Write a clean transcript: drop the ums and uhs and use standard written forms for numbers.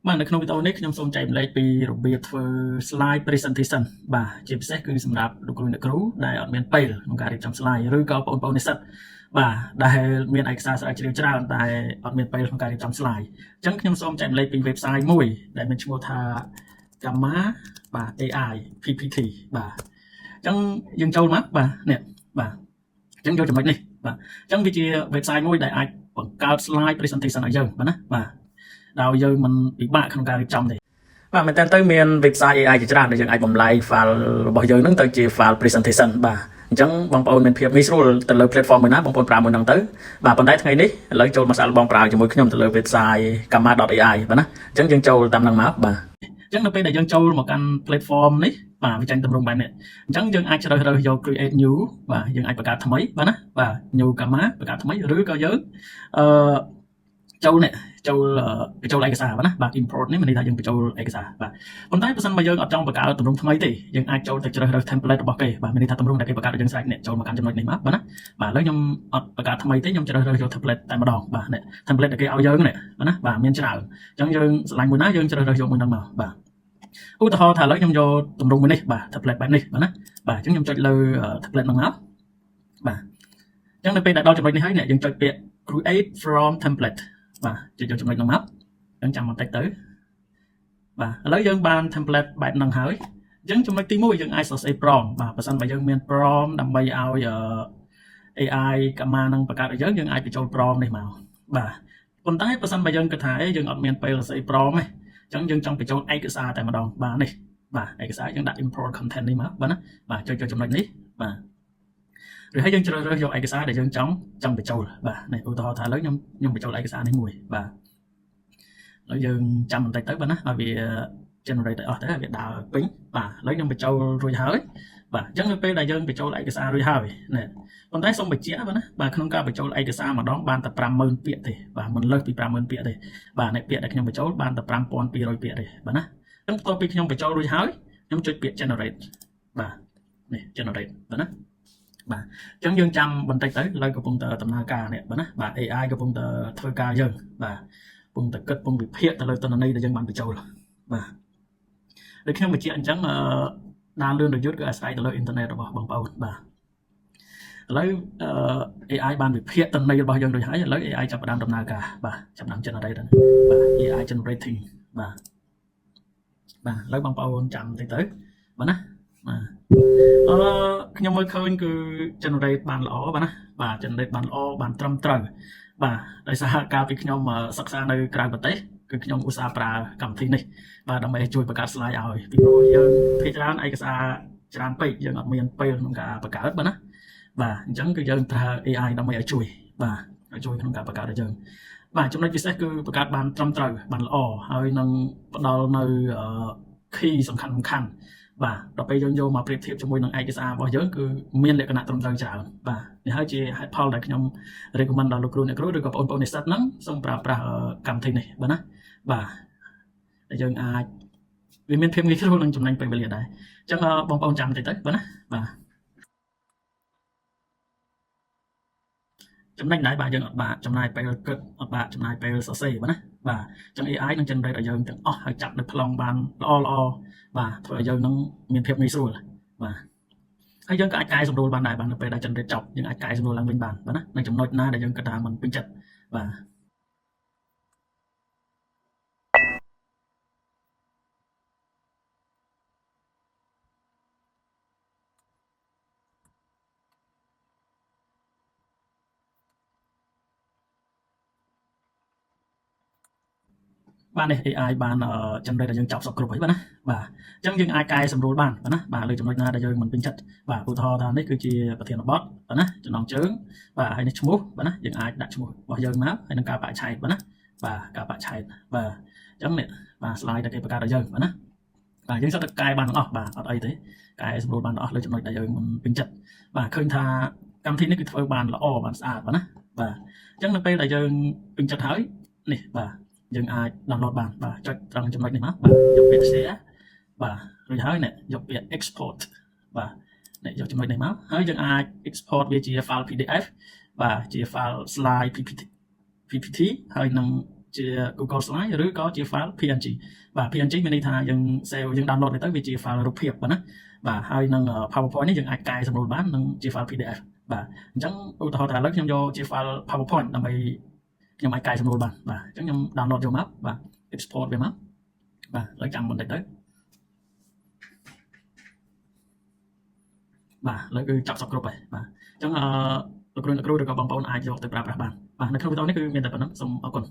បាទនៅក្នុងវីដេអូនេះខ្ញុំសូមចែកម្លែកពីរបៀបធ្វើ slide presentation បាទជាពិសេសគឺសម្រាប់លោកគ្រូអ្នកគ្រូដែលអត់មានពេលក្នុងការរៀបចំ slide ឬក៏បងប្អូននិស្សិតបាទដែលមានឯកសារស្រាវជ្រាវច្រើនតែអត់មានពេលក្នុងការរៀបចំ slide អញ្ចឹងខ្ញុំសូមចែកម្លែកពី website មួយដែលមានឈ្មោះថា Gamma បាទ AI PPT បាទអញ្ចឹងយើងចូលមកបាទនេះបាទអញ្ចឹងយកចំណុចនេះបាទអញ្ចឹងវាជា website មួយដែលអាចបង្កើត slide presentation ឲ្យយើងបាទណាបាទដោយយើងមិនពិបាកក្នុងការរៀបចំទេបាទមែនតើទៅមាន website AI ជាច្រើនដែលយើងអាចបំលែង file របស់យើងហ្នឹងទៅជា file presentation បាទអញ្ចឹងបងប្អូនមានភាពងាយស្រួលទៅលើ platform មួយណាបងប្អូនប្រើមួយហ្នឹងទៅបាទប៉ុន្តែថ្ងៃនេះឥឡូវចូលមកសាកល្បងប្រើជាមួយខ្ញុំទៅលើ website gamma.ai បាទណាអញ្ចឹងយើងចូលតាមហ្នឹងមកបាទអញ្ចឹងនៅពេលដែលយើងចូលមកកាន់ platform នេះបាទវាចាញ់ទម្រង់បែបនេះអញ្ចឹងយើងអាចជ្រើសរើសយក create new បាទយើងអាចបង្កើតថ្មីបាទណាបាទ new gamma បង្កើតថ្មីឬក៏យើងចូលនេះចូលឯកសារបាទណាបាទ import នេះមានន័យថាយើងបញ្ចូលឯកសារបាទប៉ុន្តែបើសិនបើយើងអត់ចង់បង្កើតទម្រង់ថ្មីទេយើងអាចចូលទៅជ្រើសរើស template របស់គេបាទមានន័យថាទម្រង់ដែលគេបង្កើតឲ្យយើងស្រេចនេះចូលមកកាន់ចំណុចនេះមកបាទណាបាទឥឡូវខ្ញុំអត់បង្កើតថ្មីទេខ្ញុំជ្រើសរើសយក template តែម្ដងបាទនេះ template ដែលគេឲ្យយើងនេះបាទណាបាទមានច្រើនអញ្ចឹងយើងឆ្លាញ់មួយណាយើងជ្រើសរើសយកមួយហ្នឹងមកបាទឧទាហរណ៍ថាឥឡូវខ្ញុំយកទម្រង់មួយនេះបាទ template បែបនេះបាទណាបាទអញ្ចឹងខ្ញុំចុចលើ template ហ្នឹងមកបាទអញ្ចឹងនៅពេលដែលដល់ចំណុចនេះហើយអ្នកយើងចុចពាក្យ create from template បាទចុចយកចំណុចហ្នឹងមកអញ្ចឹងចាំបន្តិចទៅបាទឥឡូវយើងបាន template បែបហ្នឹងហើយអញ្ចឹងចំណុចទី1យើងអាចសរសេរ prompt បាទបើសិនបើយើងមាន prompt ដើម្បីឲ្យ AI កម្មានឹងបង្កើតឲ្យយើងអាចបញ្ចូល prompt នេះមកបាទប៉ុន្តែបើសិនបើយើងគិតថាយើងអត់មានពេលសរសេរ prompt ទេអញ្ចឹងយើងចង់បញ្ចូលឯកសារតែម្ដងបាទនេះបាទឯកសារយើងដាក់ import content នេះមកបាទណាបាទចុចចំណុចនេះបាទឬហើយយើងជ្រើសរើសយកឯកសារដែលយើងចង់បញ្ចូលបាទនេះឧទាហរណ៍ថាឥឡូវខ្ញុំបញ្ចូលឯកសារនេះមួយបាទឥឡូវយើងចាំបន្តិចទៅបាទណាឲ្យវា generate អស់ទៅវាដើរពេញបាទឥឡូវខ្ញុំបញ្ចូលរួចហើយបាទអញ្ចឹងនៅពេលដែលយើងបញ្ចូលឯកសាររួចហើយនេះប៉ុន្តែសូមបញ្ជាក់បាទណាបាទក្នុងការបញ្ចូលឯកសារម្ដងបានតែ 50000 ពាក្យទេបាទមិនលើសពី 50000 ពាក្យទេបាទនេះពាក្យដែលខ្ញុំបញ្ចូលបានតែ 5200 ពាក្យទេបាទណាអញ្ចឹងបន្ទាប់ពីខ្ញុំបញ្ចូលរួចហើយខ្ញុំចុចពាក្យ generate បាទនេះ generate បាទណាបាទអញ្ចឹងយើងចាំបន្តិចទៅឥឡូវកំពុងតែដំណើរការនេះបាទណាបាទ AI កំពុងតែធ្វើការយើងបាទកំពុងតែគិតកំពុងវិភាគទៅលើទិន្នន័យដែលយើងបានបញ្ចូលបាទដូចខ្ញុំបញ្ជាក់អញ្ចឹងដើរលឿនរយត់គឺអាស្រ័យទៅលើអ៊ីនធឺណិតរបស់បងប្អូនបាទឥឡូវAI បានវិភាគទិន្នន័យរបស់យើងរួចហើយឥឡូវ AI ចាប់ផ្ដើមដំណើរការបាទចាប់ផ្ដើម generate បាទ AI generating បាទឥឡូវបងប្អូនចាំបន្តិចទៅបាទណាបាទខ្ញុំមើលឃើញគឺ generate បានល្អបាទណាបាទ generate បានល្អបានត្រឹមត្រូវបាទដោយសារកាលពីខ្ញុំសិក្សានៅក្រៅប្រទេសគឺខ្ញុំឧស្សាហ៍ប្រើកម្មវិធីនេះបាទដើម្បីជួយបង្កើត slide ឲ្យពីព្រោះយើងភាគច្រើនឯកសារច្រើនពេកយើងអត់មានពេលក្នុងការបង្កើតបាទណាបាទអញ្ចឹងគឺយើងប្រើ AI ដើម្បីឲ្យជួយបាទឲ្យជួយក្នុងការបង្កើតឲ្យយើងបាទចំណុចពិសេសគឺបង្កើតបានត្រឹមត្រូវបានល្អហើយនឹងផ្ដល់នៅ key សំខាន់បាទដល់ពេលយើងយកមកប្រៀបធៀបជាមួយនឹងឯកសាររបស់យើងគឺមានលក្ខណៈត្រឹមត្រូវច្រើនបាទនេះហើយជាហេតុផលដែលខ្ញុំ recommend ដល់លោកគ្រូអ្នកគ្រូឬក៏បងប្អូននិស្សិតហ្នឹងសូមប្រើប្រាស់កម្មវិធីនេះបាទណាបាទដែលយើងអាចវាមានភាពងាយស្រួលនិងចំណេញពេលវេលាដែរអញ្ចឹងបងប្អូនចាំបន្តិចទៅបាទណាបាទចំណេញដែរបាទយើងអត់បាក់ចំណាយពេលគិតអត់បាក់ចំណាយពេលសរសេរបាទណាបាទអញ្ចឹង AI នឹង generate ឲ្យយើងទាំងអស់ហើយចាប់នៅប្លង់បានល្អបាទធ្វើឲ្យយើងនឹងមានភាពងាយស្រួលបាទហើយយើងក៏អាចកែសម្រួលបានដែរបាទនៅពេលដែល generate ចប់យើងអាចកែសម្រួលឡើងវិញបានបាទណានៅចំណុចណាដែលយើងគិតថាมันពេញចិត្តបាទបាទនេះ AI បាន generate ឲ្យយើងចប់សពគ្រប់ហើយបាទណាបាទអញ្ចឹងយើងអាចកែសម្រួលបានបាទណាបាទលើចំណុចណាដែលយើងមិនពេញចិត្តបាទឧទាហរណ៍ថានេះគឺជាប្រធានបទបាទណាចំណងជើងបាទហើយនេះឈ្មោះបាទណាយើងអាចដាក់ឈ្មោះរបស់យើងមកហើយនឹងការបាក់ឆែកបាទណាបាទការបាក់ឆែកបាទអញ្ចឹងនេះបាទ slide ដែលគេបង្កើតឲ្យយើងបាទណាបាទយើងសុទ្ធតែកែបានទាំងអស់បាទអត់អីទេកែសម្រួលបានទាំងអស់លើចំណុចដែលយើងមិនពេញចិត្តបាទឃើញថាកម្មវិធីនេះគឺធ្វើបានល្អបានស្អាតបាទណាបាទអញ្ចឹងនៅពេលដែលយើងពេញចិត្តហើយនេះបាទយើងអាច download បានបាទចុចត្រង់ចំណុចនេះមកបាទយកពាក្យ share បាទរួចហើយនេះយកពាក្យ export បាទនេះយកចំណុចនេះមកហើយយើងអាច export វាជា file PDF បាទជា file slide PPT ហើយនឹង ជា Google Slide ឬក៏ជា file PNG បាទ PNG មានន័យថាយើង save យើង download ទៅវាជា file រូបភាពបាទណាបាទហើយនឹង PowerPoint នេះយើងអាចកែសម្រួលបាននឹងជា file PDF បាទអញ្ចឹងឧទាហរណ៍ថាឥឡូវខ្ញុំយកជា file PowerPoint ដើម្បីខ្ញុំអាចកែសម្រួលបានបាទអញ្ចឹងខ្ញុំ download យកមកបាទ export វាមកបាទឥឡូវចាំបន្តិចទៅបាទឥឡូវគឺចាប់សពគ្រប់ហើយបាទអញ្ចឹងលោកគ្រូឬក៏បងប្អូនអាចយកទៅប្រើប្រាស់បានបាទនៅក្នុងវីដេអូនេះគឺមានតែប៉ុណ្្នឹងសូមអរគុណ